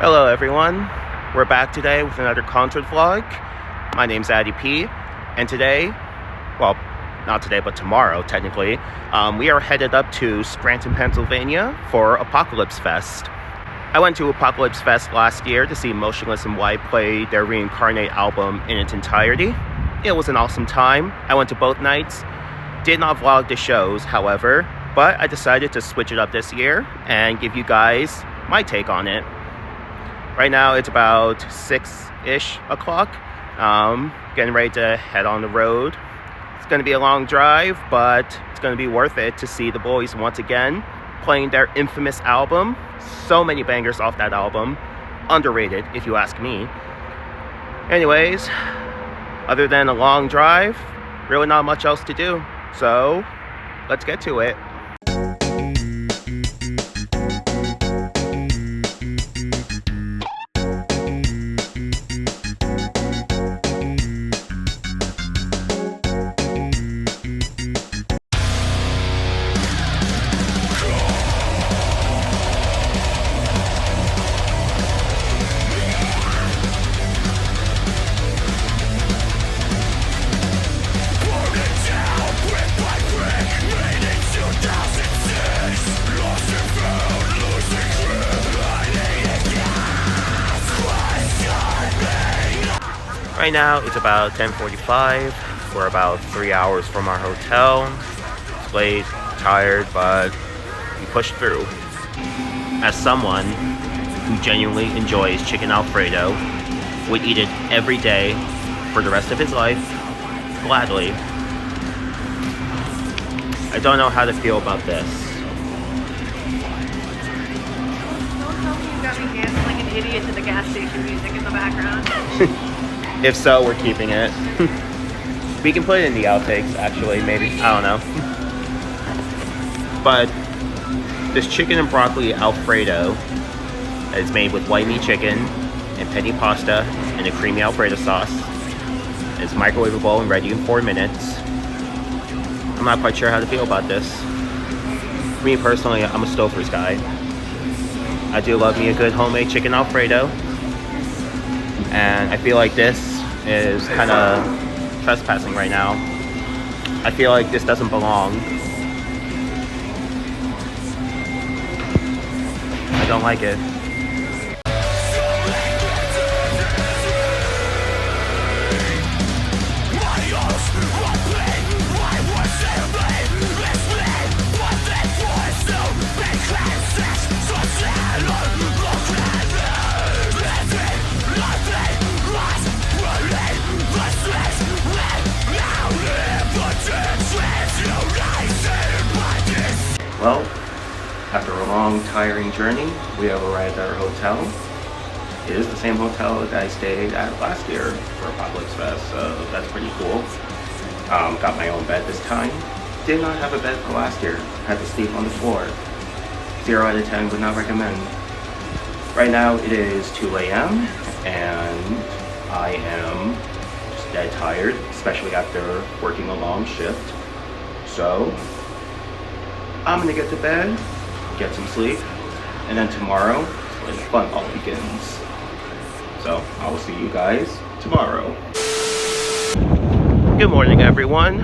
Hello everyone, we're back today with another concert vlog. My name's Addy P, and today, well, not today but tomorrow technically, we are headed up to Scranton, Pennsylvania for Apocalypse Fest. I went to Apocalypse Fest last year to see Motionless In White play their Reincarnate album in its entirety. It was an awesome time. I went to both nights. Did not vlog the shows, however, but I decided to switch it up this year and give you guys my take on it. Right now it's about 6-ish o'clock. Getting ready to head on the road. It's going to be a long drive, but it's going to be worth it to see the boys once again playing their infamous album. So many bangers off that album. Underrated, if you ask me. Anyways, other than a long drive, really not much else to do. So, let's get to it. Right now, it's about 10:45. We're about 3 hours from our hotel. It's late, tired, but we pushed through. As someone who genuinely enjoys chicken Alfredo, would eat it every day for the rest of his life, gladly. I don't know how to feel about this. Don't tell me you got me dancing like an idiot to the gas station music in the background. If so, we're keeping it. We can put it in the outtakes, actually, maybe. I don't know. But this chicken and broccoli Alfredo is made with white meat chicken and penne pasta and a creamy Alfredo sauce. It's microwavable and ready in 4 minutes. I'm not quite sure how to feel about this. For me personally, I'm a Stouffer's guy. I do love me a good homemade chicken Alfredo. And I feel like this is kind of trespassing right now. I feel like this doesn't belong. I don't like it. Well, after a long, tiring journey, we have arrived at our hotel. It is the same hotel that I stayed at last year for Apocalypse Fest, so that's pretty cool. Got my own bed this time. Did not have a bed for last year. Had to sleep on the floor. 0 out of 10 would not recommend. Right now it is 2 a.m. and I am just dead tired, especially after working a long shift. So I'm gonna get to bed, get some sleep, and then tomorrow, the fun all begins. So I will see you guys tomorrow. Good morning, everyone.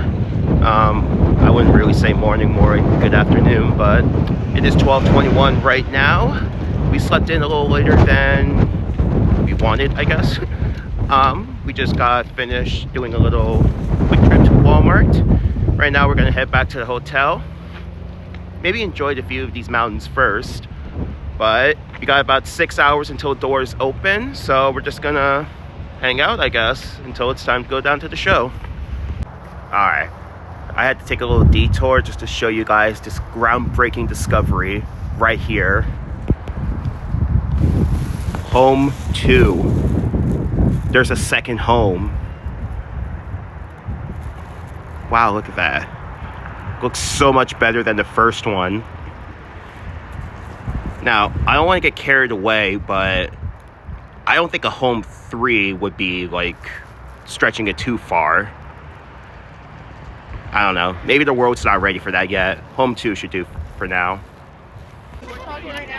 I wouldn't really say morning, more good afternoon, but it is 12:21 right now. We slept in a little later than we wanted, I guess. We just got finished doing a little quick trip to Walmart. Right now we're gonna head back to the hotel. Maybe enjoyed a few of these mountains first, but we got about 6 hours until doors open, so we're just gonna hang out, I guess, until it's time to go down to the show. Alright, I had to take a little detour just to show you guys this groundbreaking discovery right here. Home 2. There's a second home. Wow, look at that. Looks so much better than the first one. Now, I don't want to get carried away, but I don't think a home 3 would be like stretching it too far. I don't know. Maybe the world's not ready for that yet. Home 2 should do for now.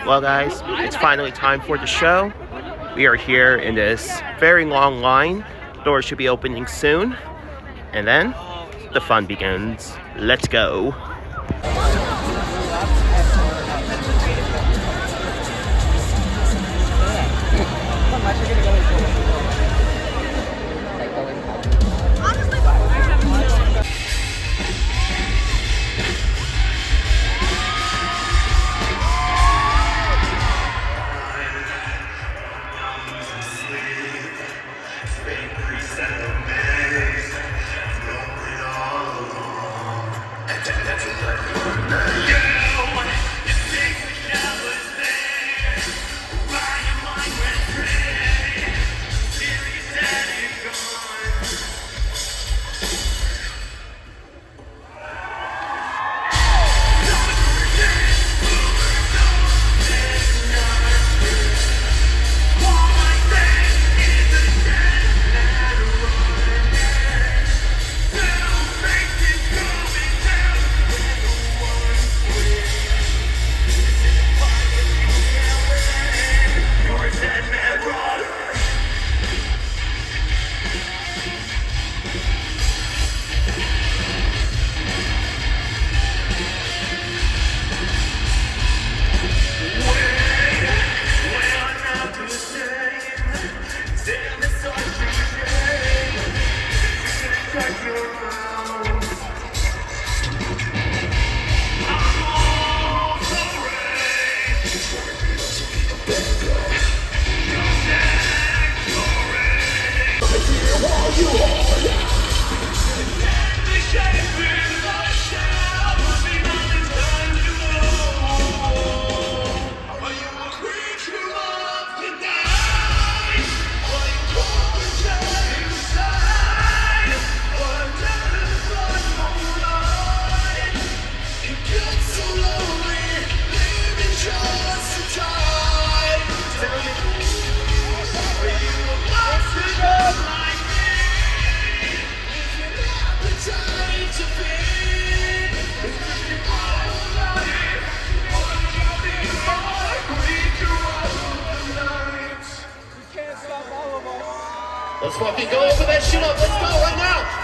Well guys, it's finally time for the show. We are here in this very long line. Doors should be opening soon. And then the fun begins. Let's go. Let's fucking go over that shit up. Let's go right now.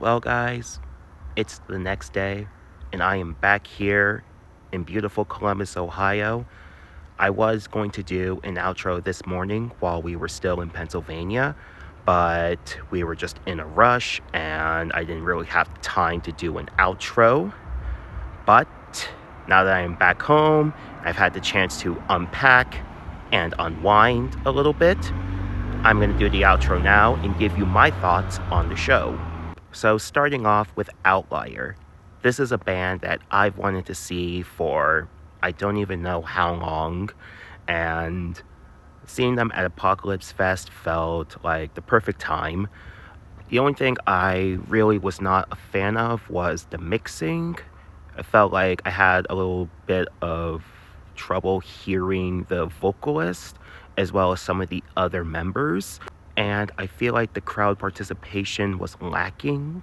Well, guys, it's the next day, and I am back here in beautiful Columbus, Ohio. I was going to do an outro this morning while we were still in Pennsylvania, but we were just in a rush, and I didn't really have time to do an outro. But now that I'm back home, I've had the chance to unpack and unwind a little bit. I'm going to do the outro now and give you my thoughts on the show. So starting off with Outlier. This is a band that I've wanted to see for I don't even know how long, and seeing them at Apocalypse Fest felt like the perfect time. The only thing I really was not a fan of was the mixing. I felt like I had a little bit of trouble hearing the vocalist as well as some of the other members. And I feel like the crowd participation was lacking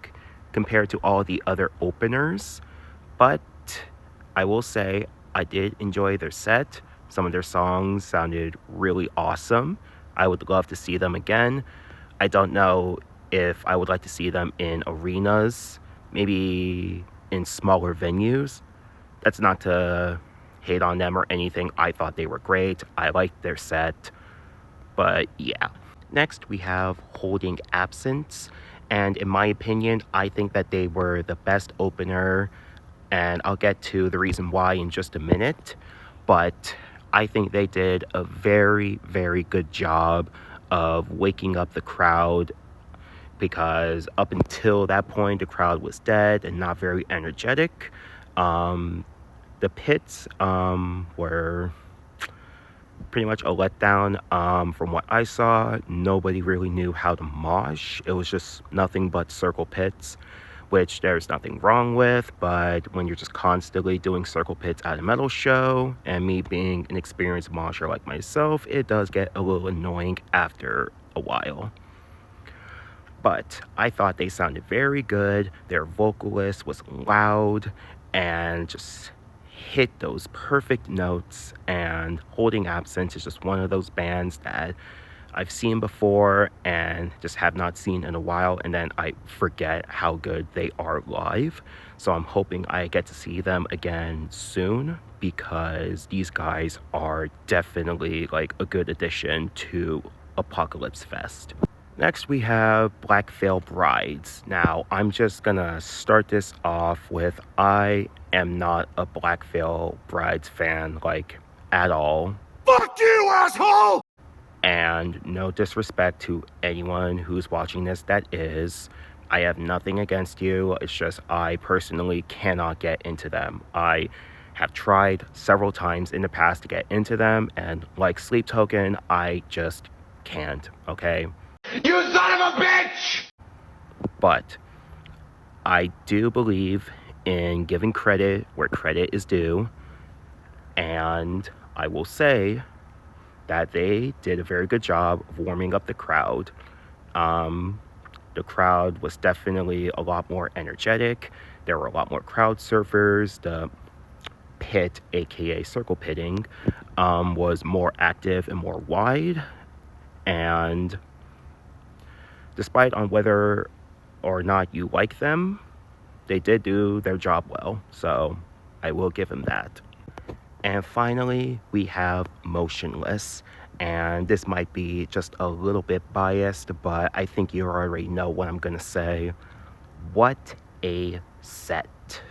compared to all the other openers. But I will say I did enjoy their set. Some of their songs sounded really awesome. I would love to see them again. I don't know if I would like to see them in arenas, maybe in smaller venues. That's not to hate on them or anything. I thought they were great. I liked their set. But yeah. Next, we have Holding Absence, and in my opinion, I think that they were the best opener, and I'll get to the reason why in just a minute, but I think they did a very, very good job of waking up the crowd, because up until that point, the crowd was dead and not very energetic. The pits were pretty much a letdown. From what I saw, nobody really knew how to mosh. It was just nothing but circle pits, which there's nothing wrong with, but when you're just constantly doing circle pits at a metal show, and me being an experienced mosher like myself, it does get a little annoying after a while. But I thought they sounded very good. Their vocalist was loud and just hit those perfect notes, and Holding Absence is just one of those bands that I've seen before and just have not seen in a while, and then I forget how good they are live. So I'm hoping I get to see them again soon, because these guys are definitely like a good addition to Apocalypse Fest. Next, we have Black Veil Brides. Now, I'm just gonna start this off with I am not a Black Veil Brides fan, like, at all. Fuck you, asshole! And no disrespect to anyone who's watching this that is. I have nothing against you. It's just I personally cannot get into them. I have tried several times in the past to get into them, and like Sleep Token, I just can't, okay? You son of a bitch! But I do believe in giving credit where credit is due, and I will say that they did a very good job of warming up the crowd. The crowd was definitely a lot more energetic. There were a lot more crowd surfers. The pit, aka circle pitting, was more active and more wide. And despite on whether or not you like them, they did do their job well. So I will give them that. And finally, we have Motionless. And this might be just a little bit biased, but I think you already know what I'm going to say. What a set.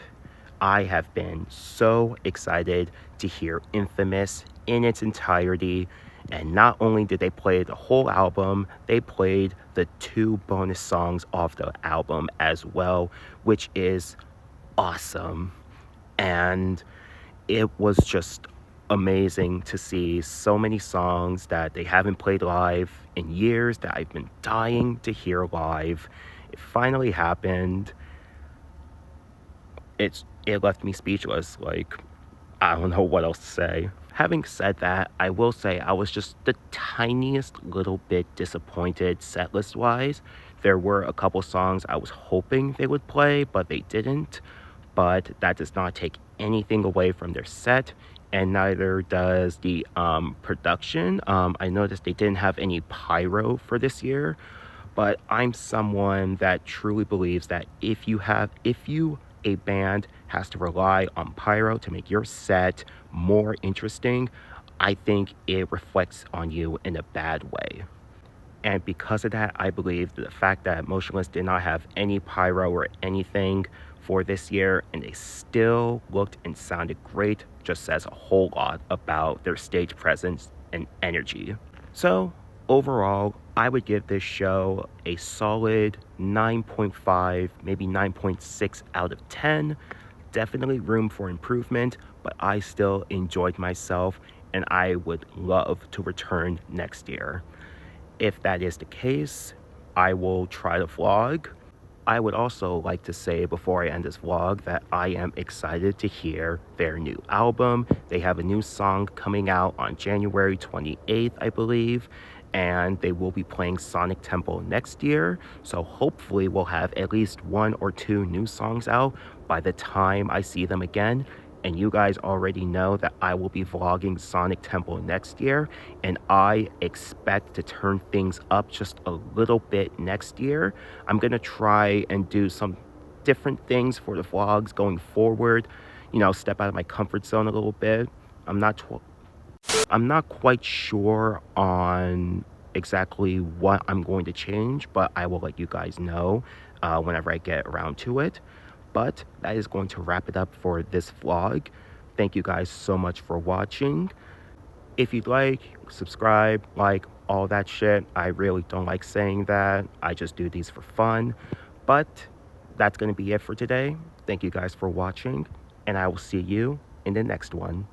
I have been so excited to hear Infamous in its entirety. And not only did they play the whole album, they played the 2 bonus songs off the album as well, which is awesome. And it was just amazing to see so many songs that they haven't played live in years that I've been dying to hear live. It finally happened. It left me speechless. Like, I don't know what else to say. Having said that, I will say I was just the tiniest little bit disappointed setlist wise. There were a couple songs I was hoping they would play, but they didn't. But that does not take anything away from their set, and neither does the production. I noticed they didn't have any pyro for this year, but I'm someone that truly believes that if a band has to rely on pyro to make your set more interesting, I think it reflects on you in a bad way. And because of that, I believe that the fact that Motionless did not have any pyro or anything for this year, and they still looked and sounded great, just says a whole lot about their stage presence and energy. So overall, I would give this show a solid 9.5, maybe 9.6 out of 10. Definitely room for improvement, but I still enjoyed myself, and I would love to return next year. If that is the case, I will try to vlog. I would also like to say before I end this vlog that I am excited to hear their new album. They have a new song coming out on January 28th, I believe, and they will be playing Sonic Temple next year. So hopefully we'll have at least 1 or 2 new songs out by the time I see them again. And you guys already know that I will be vlogging Sonic Temple next year, and I expect to turn things up just a little bit next year. I'm gonna try and do some different things for the vlogs going forward, you know, step out of my comfort zone a little bit. I'm not quite sure on exactly what I'm going to change, but I will let you guys know whenever I get around to it. But that is going to wrap it up for this vlog. Thank you guys so much for watching. If you'd like, subscribe, like, all that shit. I really don't like saying that. I just do these for fun. But that's going to be it for today. Thank you guys for watching, and I will see you in the next one.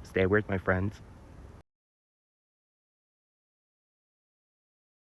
Stay weird, my friends.